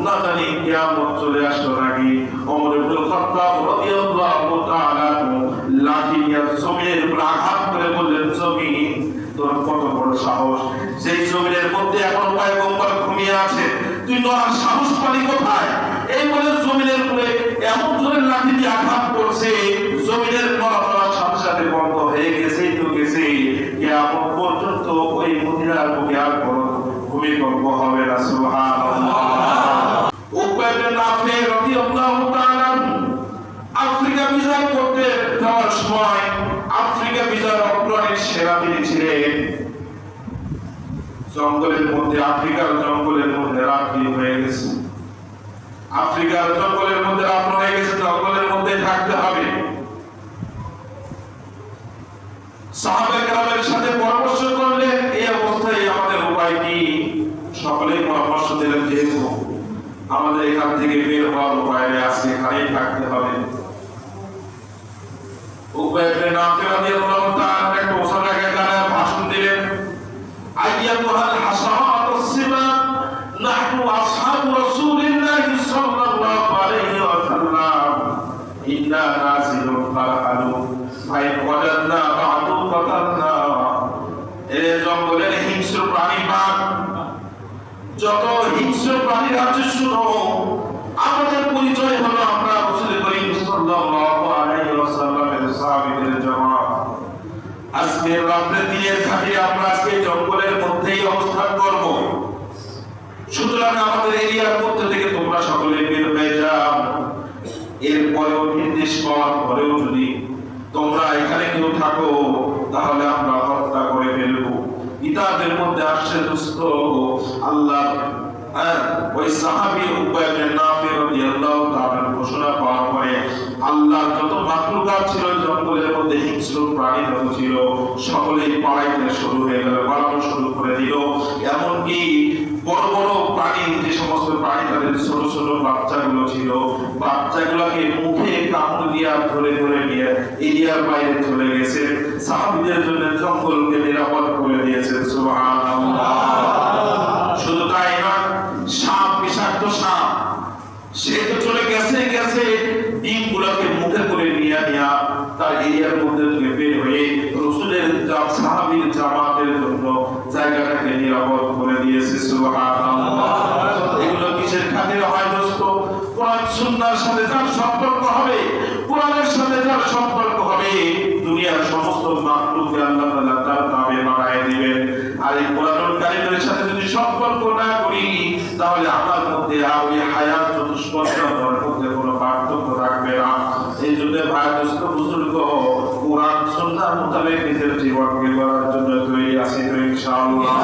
না জানি কিয়ামত চলে আসলো নাকি। ওমর ইবনে খাত্তাব রাদিয়াল্লাহু তাআলা লাঠি নিয়ে জমিনের উপর আঘাত করে বললেন, জমিন তোর কত বড় সাহস, সেই জমিনের মধ্যে এখন পয়গম্বর ঘুমিয়ে আছে, তুই নড়ার সাহস পালি কোথায়? এই বলে জমিনের উপরে এমন জোরে লাঠি দিয়ে আঘাত করছে, জমিনের নড়াচড়ার সাথে সাথে বন্ধ হয়ে গেছে। তো গেছে কিয়ামত পর্যন্ত ওই মদিনার বুকে আর কোনো ভূমিকম্প হবে না। সুবহানাল্লাহ। উকবা ইবনে নাফি রাদিয়াল্লাহু তাআলা আফ্রিকা বিজয় করতে যাওয়ার সময়, আফ্রিকা বিজয়ের অগ্রণী সেরা তিনি ছিলেন। জঙ্গলের মধ্যে, আফ্রিকার জঙ্গলের মধ্যে রাত্রি হয়ে গেছে, আফ্রিকার জঙ্গলের মধ্যে রাত হয়ে গেছে, জঙ্গলের মধ্যে থাকতে হবে। সাহাবায়ে কেরামের সাথে পরামর্শ করলেন, এই অবস্থায় আমাদের উপায় কি? সকলেই পরামর্শ দিলেন, যেহেতু আমাদের এখান থেকে বের হওয়ার উপায় আছে, এখানেই থাকতে হবে। উকবা ইবনে নাফি রাদিয়াল্লাহু তাআলা একটা ওসা জায়গায় দাঁড়ায় ভাষণ দিলেন, আইয়াতুহাল হাসারাতুস সিমান নাহনু আসহাবু রাসূলিল্লাহি সাল্লাল্লাহু আলাইহি ওয়া সাল্লাম ইন্না নাযিলুন ফারহালু ফাইন ওয়াজাদনা বা'দু ফাতালনা। এ জঙ্গলের হিংস্র প্রাণী পাক, যত হিংস্র প্রাণীর আছে শুনো, আমাদের পরিচয় হলো আমরা রাসূল করিম সাল্লাল্লাহু আলাইহি ওয়াসাল্লামের সাহাবীদের জামাত। আজকে রাতে দিয়ে থাকি আমরা আজকে জঙ্গলের মধ্যেই অবস্থান করব, সুতরাং আমাদের এরিয়ার মধ্যে থেকে তোমরা সকলে বের হয়ে যাও। এরপরেও নির্দেশ পাওয়ার পরেও যদি তোমরা এখানে কেউ থাকো, তাহলে আমরা হত্যা করে ফেলবো। কিতাবের মধ্যে আসছে দোস্ত, আল্লাহ ওই সাহাবী উকবা ইবনে নাফি রাদিয়াল্লাহু তাআলা ঘোষণা পাওয়ার পরে আল্লাহর যত মাখলুকাত ছিল জঙ্গলের মধ্যে, হিংস্র প্রাণী যত ছিল, সকলেই পালাইতে শুরু হয়ে গেল, পালানো শুরু করে দিল। এমনকি বড় বড় প্রাণী, যে সমস্ত প্রাণী তাদের ছোট ছোট বাচ্চাগুলো ছিল, বাচ্চাগুলোকে মুখে কামড় দিয়া ধরে ধরে নিয়ে এরিয়ার বাইরে চলে গেছে। সাহাবীদের জন্য জঙ্গলকে নিরাপদ করে দিয়েছে। সুবহানাল্লাহ। শুধু তাই না, সাপ, বিষাক্ত সাপ, সে তো চলে গেছে, ডিমগুলোকে মুখে করে নিয়ে তার এরিয়ার মধ্যে থেকে বের হয়ে রাসূলের সাহাবীর জামাতের জন্য জায়গাটাকে নিরাপদ করে দিয়েছে। সুবহানাল্লাহ। এগুলো কিসের খাতিরে হয় দোস্ত? কোরআন সুন্নাহর সাথে যার সম্পর্ক হবে, কোরআনের সাথে যার সম্পর্ক হবে, দুনিয়ার সমস্ত মাখলুককে আল্লাহ তাআলা তার নামে বানায় দিবেন। আর এই কোরআনুল কারীমের সাথে যদি সম্পর্ক না করি, তাহলে আমার মধ্যে আর ওই হায়াত চতুষ্পদের মধ্যে কোনো পার্থক্য থাকবে না। এই জন্য ভাই দোস্ত বুজুর্গ, কোরআন সুন্নাহ মোতাবেক নিজের জীবনকে গড়ার জন্য তৈরি আছি তো ইনশাআল্লাহ।